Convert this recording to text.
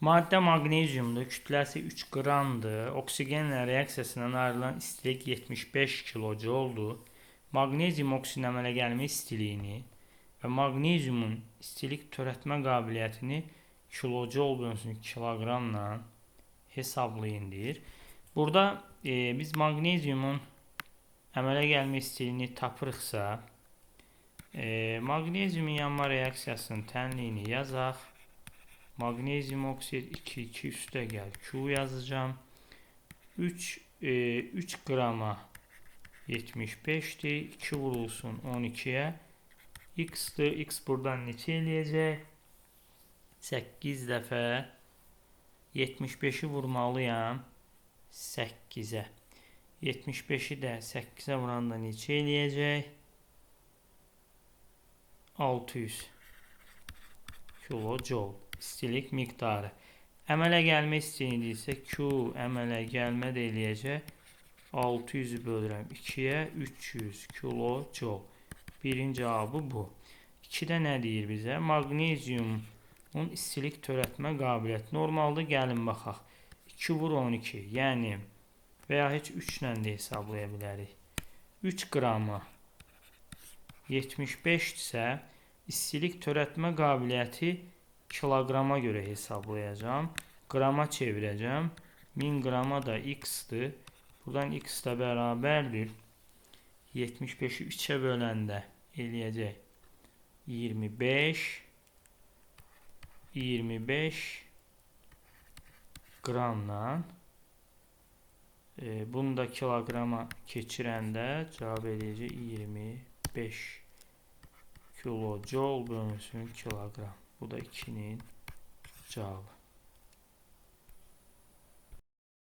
Maddə maqneziumdur, kütləsi 3 qramdır. Oksigenlə reaksiyasından ayrılan istilik 75 kilojoldur. Maqnezium oksidinin əmələ gəlmə istiliyini və maqneziumun istilik törətmə qabiliyyətini kilojol bölünsün kiloqramla hesablayın deyir. Burada biz maqneziumun əmələ gəlmə istiliyini tapırıqsa, maqneziumun yanma reaksiyasının tənliyini yazaq. Maqnezium oksid 2 üstə gəl Q yazacağım. 3 qrama 75'dir. 2 vurulsun 12'ye. X'dir. X buradan neçə eləyəcək? 8 dəfə 75'i vurmalıyam 8'e. 75'i də 8'e vuranda neçə eləyəcək? 600 kilojol istilik miqdarı. Əmələ gəlmə istiliyini isə Q əmələ gəlmə də eləyəcək. 600'ü bölürəm 2'ye 300 kilojol. Birin cavabı bu. 2'də nə deyir bizə? Maqneziumun istilik törətmə qabiliyyəti. Normalda gəlin baxaq. 2 vur 12. Yəni və ya heç 3 ilə də hesablaya bilərik. 3 qramı 75 isə istilik törətmə qabiliyyəti kiloqrama görə hesablayacağım. Qrama çevirəcəm. 1000 qrama da X'dir. Buradan X da bərabərdir. 75'i 3'e böləndə eləyəcək 25 qramla bunu da kiloqrama keçirəndə cavab eləyəcək 25 kilojol bölünsün kiloqram. Bu da 2'nin cevabı.